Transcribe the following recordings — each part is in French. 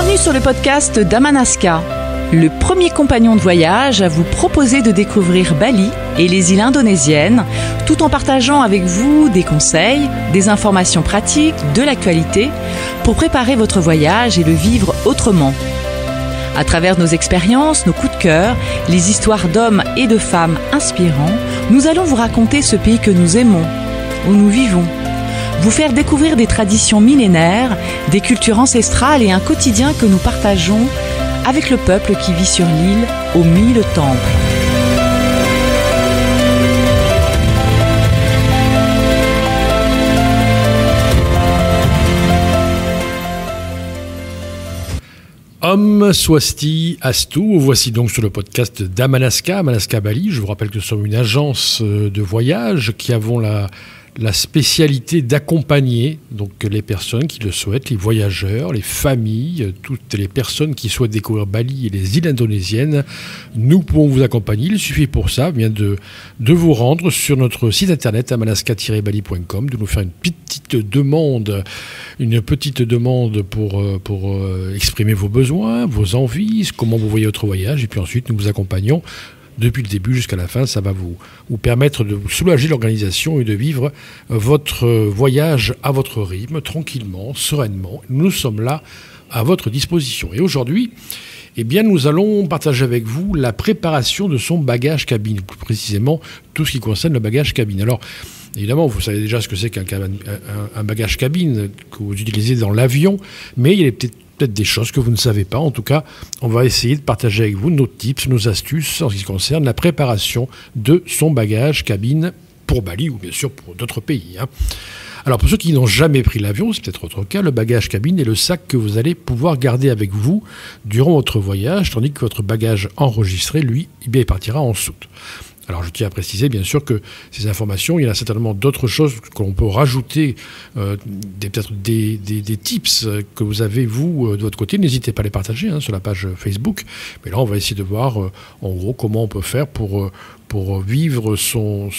Bienvenue sur le podcast d'Amanaska, le premier compagnon de voyage à vous proposer de découvrir Bali et les îles indonésiennes, tout en partageant avec vous des conseils, des informations pratiques, de l'actualité, pour préparer votre voyage et le vivre autrement. À travers nos expériences, nos coups de cœur, les histoires d'hommes et de femmes inspirants, nous allons vous raconter ce pays que nous aimons, où nous vivons. Vous faire découvrir des traditions millénaires, des cultures ancestrales et un quotidien que nous partageons avec le peuple qui vit sur l'île aux 1000 temples. Om Swasti Astu, voici donc sur le podcast d'Amanaska, Amanaska Bali. Je vous rappelle que nous sommes une agence de voyage qui avons la spécialité d'accompagner donc les personnes qui le souhaitent, les voyageurs, les familles, toutes les personnes qui souhaitent découvrir Bali et les îles indonésiennes. Nous pouvons vous accompagner. Il suffit pour ça de vous rendre sur notre site internet amanaska-bali.com, de nous faire une petite demande pour exprimer vos besoins, vos envies, comment vous voyez votre voyage, et puis ensuite nous vous accompagnons depuis le début jusqu'à la fin. Ça va vous permettre de vous soulager l'organisation et de vivre votre voyage à votre rythme, tranquillement, sereinement. Nous sommes là à votre disposition. Et aujourd'hui, nous allons partager avec vous la préparation de son bagage cabine, plus précisément tout ce qui concerne le bagage cabine. Alors, évidemment, vous savez déjà ce que c'est qu'un bagage cabine que vous utilisez dans l'avion, mais il y a peut-être des choses que vous ne savez pas. En tout cas, on va essayer de partager avec vous nos tips, nos astuces en ce qui concerne la préparation de son bagage cabine pour Bali ou bien sûr pour d'autres pays. Alors pour ceux qui n'ont jamais pris l'avion, c'est peut-être votre cas, le bagage cabine est le sac que vous allez pouvoir garder avec vous durant votre voyage, tandis que votre bagage enregistré, lui, il partira en soute. Alors je tiens à préciser bien sûr que ces informations, il y en a certainement d'autres choses que l'on peut rajouter, peut-être des tips que vous avez vous de votre côté. N'hésitez pas à les partager sur la page Facebook. Mais là on va essayer de voir en gros comment on peut faire pour vivre son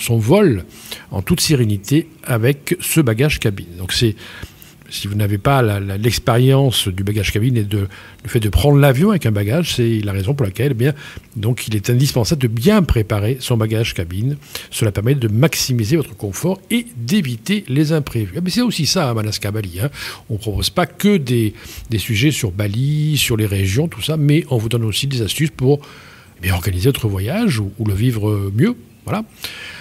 vol en toute sérénité avec ce bagage cabine. Donc si vous n'avez pas l'expérience du bagage cabine et le fait de prendre l'avion avec un bagage, c'est la raison pour laquelle donc il est indispensable de bien préparer son bagage cabine. Cela permet de maximiser votre confort et d'éviter les imprévus. Mais c'est aussi ça à Amanaska Bali. On ne propose pas que des sujets sur Bali, sur les régions, tout ça, mais on vous donne aussi des astuces pour organiser votre voyage ou le vivre mieux. Voilà.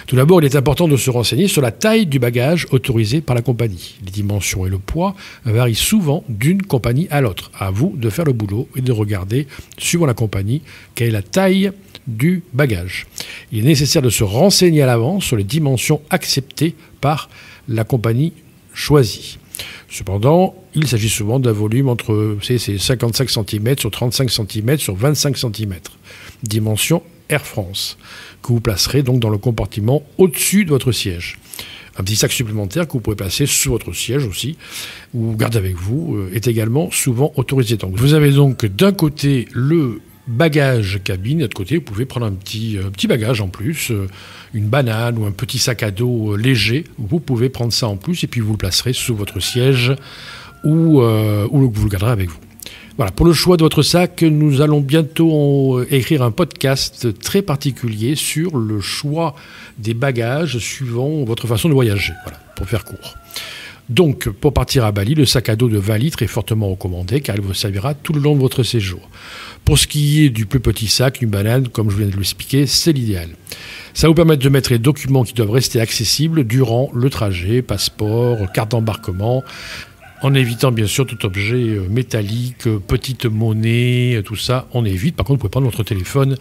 Tout d'abord, il est important de se renseigner sur la taille du bagage autorisé par la compagnie. Les dimensions et le poids varient souvent d'une compagnie à l'autre. À vous de faire le boulot et de regarder, suivant la compagnie, quelle est la taille du bagage. Il est nécessaire de se renseigner à l'avance sur les dimensions acceptées par la compagnie choisie. Cependant, il s'agit souvent d'un volume entre 55 cm sur 35 cm sur 25 cm. Dimension Air France, que vous placerez donc dans le compartiment au-dessus de votre siège. Un petit sac supplémentaire que vous pouvez placer sous votre siège aussi, ou garder avec vous, est également souvent autorisé. Donc, vous avez donc d'un côté le bagage cabine, de l'autre côté vous pouvez prendre un petit bagage en plus, une banane ou un petit sac à dos léger, vous pouvez prendre ça en plus et puis vous le placerez sous votre siège ou vous le garderez avec vous. Voilà, pour le choix de votre sac, nous allons bientôt écrire un podcast très particulier sur le choix des bagages suivant votre façon de voyager, voilà, pour faire court. Donc, pour partir à Bali, le sac à dos de 20 litres est fortement recommandé car il vous servira tout le long de votre séjour. Pour ce qui est du plus petit sac, une banane, comme je viens de l'expliquer, c'est l'idéal. Ça vous permet de mettre les documents qui doivent rester accessibles durant le trajet, passeport, carte d'embarquement, en évitant bien sûr tout objet métallique, petite monnaie, tout ça, on évite. Par contre, vous pouvez prendre votre téléphone,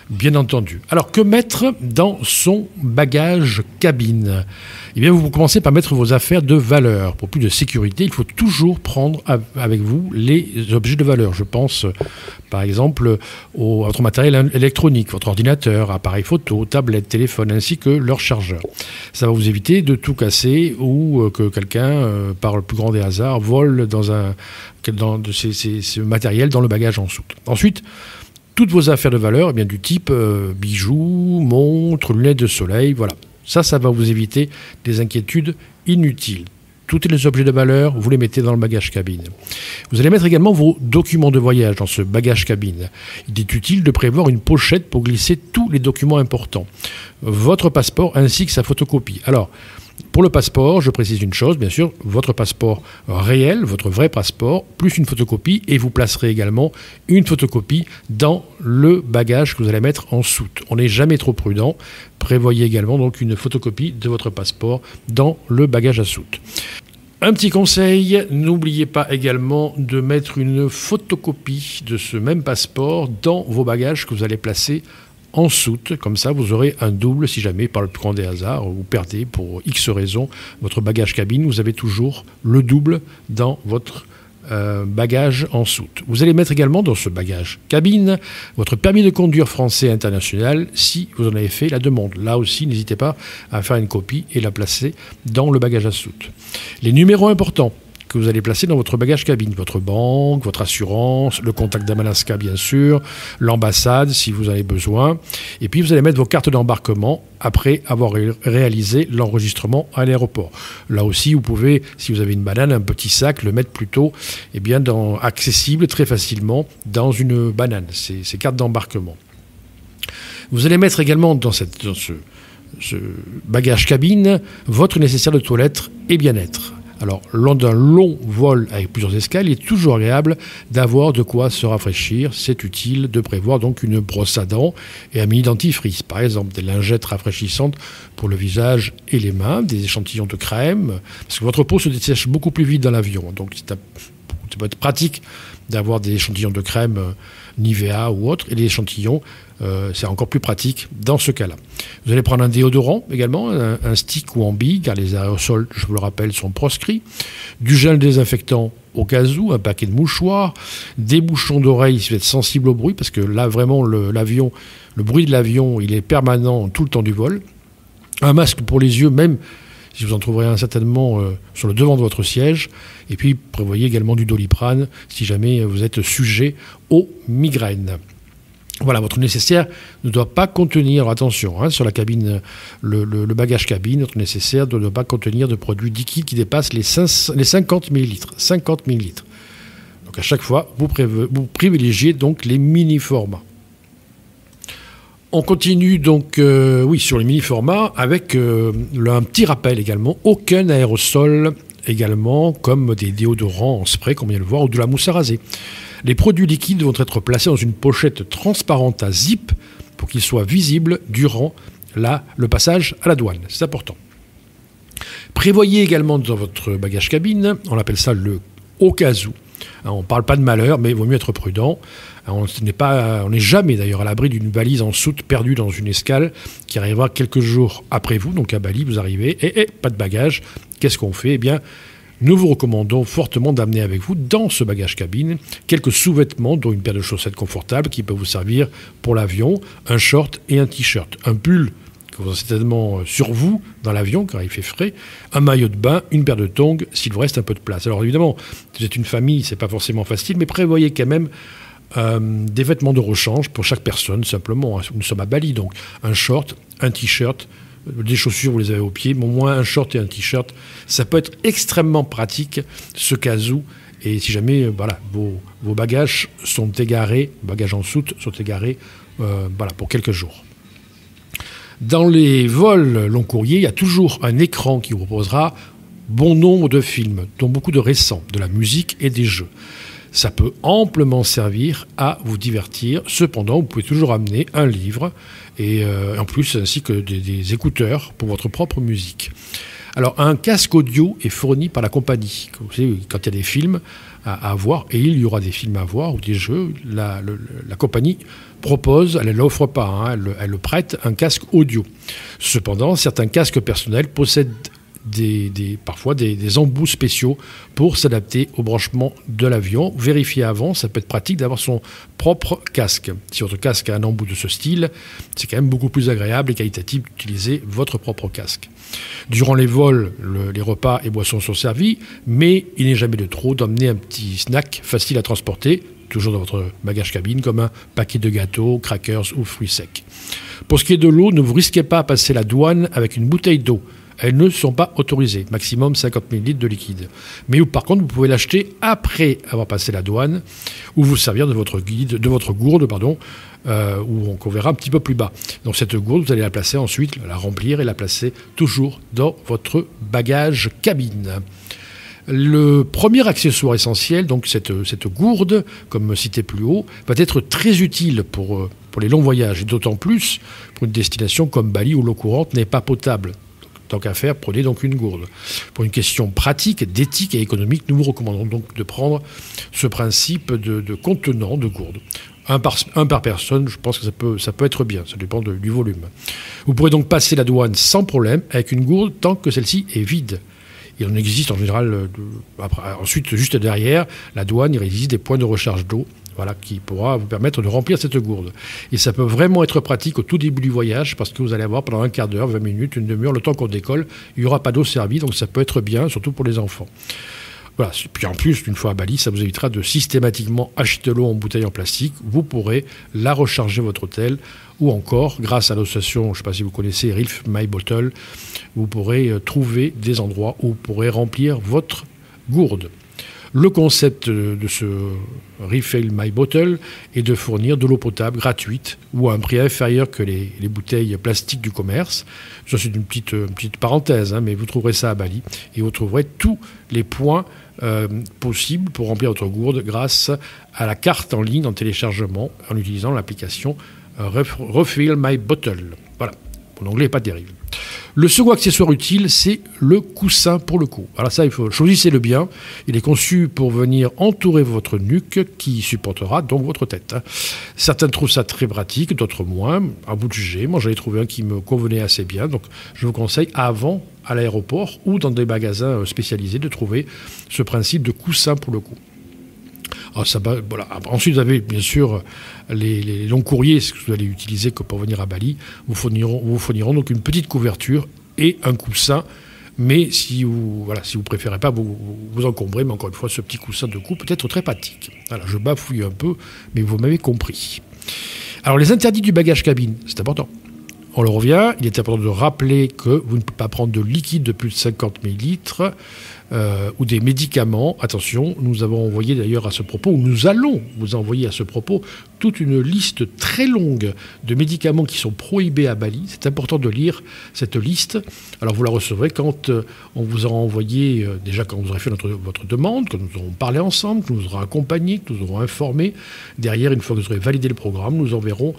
bien entendu. Alors, que mettre dans son bagage cabine ? Vous commencez par mettre vos affaires de valeur. Pour plus de sécurité, il faut toujours prendre avec vous les objets de valeur. Je pense, par exemple, à votre matériel électronique, votre ordinateur, appareil photo, tablette, téléphone, ainsi que leur chargeur. Ça va vous éviter de tout casser ou que quelqu'un, par le plus grand des hasards, vole ce matériel dans le bagage en soute. Ensuite, toutes vos affaires de valeur, du type bijoux, montres, lunettes de soleil, voilà. Ça va vous éviter des inquiétudes inutiles. tous les objets de valeur, vous les mettez dans le bagage cabine. Vous allez mettre également vos documents de voyage dans ce bagage cabine. Il est utile de prévoir une pochette pour glisser tous les documents importants. Votre passeport ainsi que sa photocopie. Alors, pour le passeport, je précise une chose, bien sûr, votre passeport réel, votre vrai passeport, plus une photocopie, et vous placerez également une photocopie dans le bagage que vous allez mettre en soute. On n'est jamais trop prudent. Prévoyez également donc une photocopie de votre passeport dans le bagage à soute. Un petit conseil, n'oubliez pas également de mettre une photocopie de ce même passeport dans vos bagages que vous allez placer en soute. Comme ça, vous aurez un double si jamais, par le plus grand des hasards, vous perdez pour X raisons votre bagage cabine. Vous avez toujours le double dans votre bagage en soute. Vous allez mettre également dans ce bagage cabine votre permis de conduire français international si vous en avez fait la demande. Là aussi, n'hésitez pas à faire une copie et la placer dans le bagage à soute. Les numéros importants que vous allez placer dans votre bagage cabine, votre banque, votre assurance, le contact d'Amalaska bien sûr, l'ambassade si vous en avez besoin, et puis vous allez mettre vos cartes d'embarquement après avoir réalisé l'enregistrement à l'aéroport. Là aussi, vous pouvez, si vous avez une banane, un petit sac, le mettre plutôt accessible très facilement dans une banane, ces cartes d'embarquement. Vous allez mettre également dans ce bagage cabine votre nécessaire de toilette et bien-être. Alors, lors d'un long vol avec plusieurs escales, il est toujours agréable d'avoir de quoi se rafraîchir. C'est utile de prévoir donc une brosse à dents et un mini dentifrice. Par exemple, des lingettes rafraîchissantes pour le visage et les mains, des échantillons de crème, parce que votre peau se dessèche beaucoup plus vite dans l'avion. Donc, ça peut être pratique d'avoir des échantillons de crème Nivea ou autre, et les échantillons, c'est encore plus pratique dans ce cas-là. Vous allez prendre un déodorant également, un stick ou en bille, car les aérosols, je vous le rappelle, sont proscrits, du gel désinfectant au cas où, un paquet de mouchoirs, des bouchons d'oreilles si vous êtes sensible au bruit, parce que là vraiment le bruit de l'avion, il est permanent tout le temps du vol, un masque pour les yeux, même si vous en trouverez un certainement sur le devant de votre siège. Et puis, prévoyez également du Doliprane si jamais vous êtes sujet aux migraines. Voilà, votre nécessaire ne doit pas contenir, attention, sur la cabine, le bagage cabine, notre nécessaire ne doit pas contenir de produits liquides qui dépassent les 50 ml. 50 ml. Donc à chaque fois, vous privilégiez donc les mini-formats. On continue donc sur les mini-formats avec un petit rappel également. Aucun aérosol également, comme des déodorants en spray, comme on vient de le voir, ou de la mousse à raser. Les produits liquides vont être placés dans une pochette transparente à zip pour qu'ils soient visibles durant le passage à la douane. C'est important. Prévoyez également dans votre bagage cabine, on appelle ça le au cas où. On ne parle pas de malheur, mais il vaut mieux être prudent. On n'est jamais d'ailleurs à l'abri d'une valise en soute perdue dans une escale qui arrivera quelques jours après vous. Donc à Bali, vous arrivez et pas de bagage. Qu'est-ce qu'on fait ? Eh bien, nous vous recommandons fortement d'amener avec vous dans ce bagage cabine quelques sous-vêtements, dont une paire de chaussettes confortables qui peut vous servir pour l'avion, un short et un t-shirt, un pull que vous avez certainement sur vous dans l'avion car il fait frais, un maillot de bain, une paire de tongs s'il vous reste un peu de place. Alors évidemment, si vous êtes une famille, c'est pas forcément facile, mais prévoyez quand même des vêtements de rechange pour chaque personne simplement. Nous sommes à Bali, donc un short, un t-shirt, des chaussures, vous les avez aux pieds, mais au moins un short et un t-shirt, ça peut être extrêmement pratique ce cas où. Et si jamais vos bagages sont égarés, bagages en soute sont égarés pour quelques jours. Dans les vols long courrier, il y a toujours un écran qui vous proposera bon nombre de films, dont beaucoup de récents, de la musique et des jeux. Ça peut amplement servir à vous divertir. Cependant, vous pouvez toujours amener un livre et en plus ainsi que des écouteurs pour votre propre musique. Alors, un casque audio est fourni par la compagnie. Vous savez, quand il y a des films à voir, et il y aura des films à voir ou des jeux, la compagnie propose, elle ne l'offre pas, elle prête un casque audio. Cependant, certains casques personnels possèdent parfois des embouts spéciaux pour s'adapter au branchement de l'avion. Vérifiez avant, ça peut être pratique d'avoir son propre casque. Si votre casque a un embout de ce style, c'est quand même beaucoup plus agréable et qualitatif d'utiliser votre propre casque. Durant les vols, les repas et boissons sont servis, mais il n'est jamais de trop d'emmener un petit snack facile à transporter, toujours dans votre bagage cabine, comme un paquet de gâteaux, crackers ou fruits secs. Pour ce qui est de l'eau, ne vous risquez pas à passer la douane avec une bouteille d'eau. elles ne sont pas autorisées. Maximum 50 ml de liquide. Mais par contre, vous pouvez l'acheter après avoir passé la douane ou vous servir de votre gourde, où on verra un petit peu plus bas. Donc cette gourde, vous allez la placer ensuite, la remplir et la placer toujours dans votre bagage cabine. Le premier accessoire essentiel, donc cette gourde, comme cité plus haut, va être très utile pour les longs voyages, et d'autant plus pour une destination comme Bali où l'eau courante n'est pas potable. Tant qu'à faire, prenez donc une gourde. Pour une question pratique, d'éthique et économique, nous vous recommandons donc de prendre ce principe de contenant de gourde. Un par personne, je pense que ça peut être bien, ça dépend du volume. Vous pourrez donc passer la douane sans problème avec une gourde tant que celle-ci est vide. Il en existe en général, ensuite, juste derrière la douane, il existe des points de recharge d'eau, qui pourra vous permettre de remplir cette gourde. Et ça peut vraiment être pratique au tout début du voyage, parce que vous allez avoir pendant un quart d'heure, 20 minutes, une demi-heure, le temps qu'on décolle, il n'y aura pas d'eau servie, donc ça peut être bien, surtout pour les enfants. Voilà. Puis en plus, une fois à Bali, ça vous évitera de systématiquement acheter de l'eau en bouteille en plastique. Vous pourrez la recharger votre hôtel, ou encore, grâce à l'association, je ne sais pas si vous connaissez, Refill My Bottle, vous pourrez trouver des endroits où vous pourrez remplir votre gourde. Le concept de ce Refill My Bottle est de fournir de l'eau potable gratuite ou à un prix inférieur que les bouteilles plastiques du commerce. Ça, c'est une petite parenthèse, mais vous trouverez ça à Bali et vous trouverez tous les points possibles pour remplir votre gourde grâce à la carte en ligne en téléchargement en utilisant l'application Refill My Bottle. Voilà, mon anglais n'est pas terrible. Le second accessoire utile, c'est le coussin pour le cou. Alors ça, choisissez-le bien. Il est conçu pour venir entourer votre nuque qui supportera donc votre tête. Certains trouvent ça très pratique, d'autres moins. À vous de juger. Moi, j'en ai trouvé un qui me convenait assez bien. Donc, je vous conseille avant, à l'aéroport ou dans des magasins spécialisés, de trouver ce principe de coussin pour le cou. Alors voilà. Ensuite, vous avez bien sûr les longs courriers, ce que vous allez utiliser que pour venir à Bali. Vous fourniront donc une petite couverture et un coussin. Mais si vous préférez pas vous encombrer, mais encore une fois, ce petit coussin de cou peut être très pratique. Voilà, je bafouille un peu, mais vous m'avez compris. Alors, les interdits du bagage cabine, c'est important. On le revient, il est important de rappeler que vous ne pouvez pas prendre de liquide de plus de 50 ml ou des médicaments. Attention, nous avons envoyé d'ailleurs à ce propos, ou nous allons vous envoyer à ce propos, toute une liste très longue de médicaments qui sont prohibés à Bali. C'est important de lire cette liste. Alors vous la recevrez quand on vous aura envoyé, déjà quand vous aurez fait votre demande, que nous aurons parlé ensemble, que nous aurons accompagné, que nous aurons informé. Derrière, une fois que vous aurez validé le programme, nous enverrons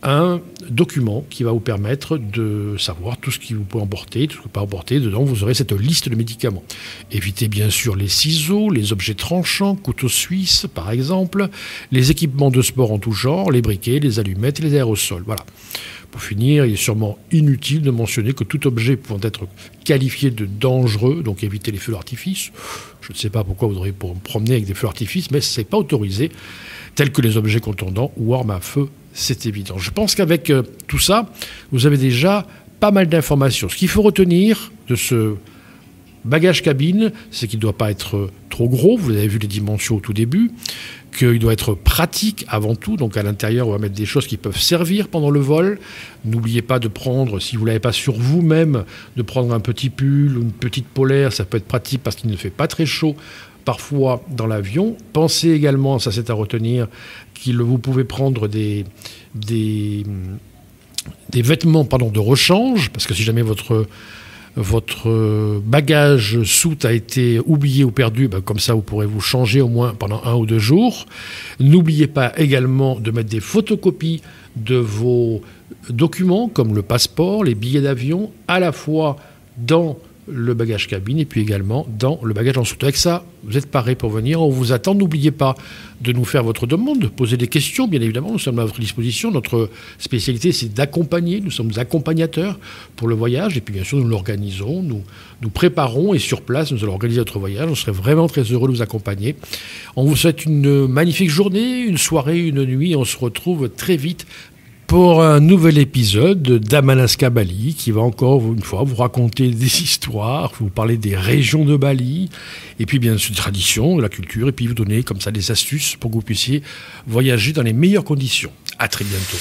un document qui va vous permettre de savoir tout ce que vous pouvez emporter, tout ce que vous ne pouvez pas emporter. Dedans, vous aurez cette liste de médicaments. Évitez bien sûr les ciseaux, les objets tranchants, couteaux suisses par exemple, les équipements de sport en tout genre, les briquets, les allumettes et les aérosols. Voilà. Pour finir, il est sûrement inutile de mentionner que tout objet pouvant être qualifié de dangereux, donc évitez les feux d'artifice. Je ne sais pas pourquoi vous auriez pour promener avec des feux d'artifice, mais ce n'est pas autorisé, tels que les objets contondants ou armes à feu. C'est évident. Je pense qu'avec tout ça, vous avez déjà pas mal d'informations. Ce qu'il faut retenir de ce bagage cabine, c'est qu'il ne doit pas être trop gros. Vous avez vu les dimensions au tout début. Qu'il doit être pratique avant tout. Donc à l'intérieur, on va mettre des choses qui peuvent servir pendant le vol. N'oubliez pas de prendre, si vous ne l'avez pas sur vous-même, de prendre un petit pull ou une petite polaire. Ça peut être pratique parce qu'il ne fait pas très chaud parfois dans l'avion. Pensez également, ça c'est à retenir, vous pouvez prendre des vêtements de rechange, parce que si jamais votre bagage soute a été oublié ou perdu, comme ça vous pourrez vous changer au moins pendant 1 ou 2 jours. N'oubliez pas également de mettre des photocopies de vos documents, comme le passeport, les billets d'avion, à la fois dans le bagage cabine et puis également dans le bagage en soute. Avec ça, vous êtes parés pour venir, on vous attend. N'oubliez pas de nous faire votre demande, de poser des questions, bien évidemment, nous sommes à votre disposition. Notre spécialité, c'est d'accompagner, nous sommes accompagnateurs pour le voyage, et puis bien sûr, nous l'organisons, nous préparons, et sur place, nous allons organiser notre voyage. On serait vraiment très heureux de vous accompagner. On vous souhaite une magnifique journée, une soirée, une nuit, et on se retrouve très vite pour un nouvel épisode d'Amanaska Bali qui va encore une fois vous raconter des histoires, vous parler des régions de Bali et puis bien sûr des traditions, de la culture et puis vous donner comme ça des astuces pour que vous puissiez voyager dans les meilleures conditions. À très bientôt.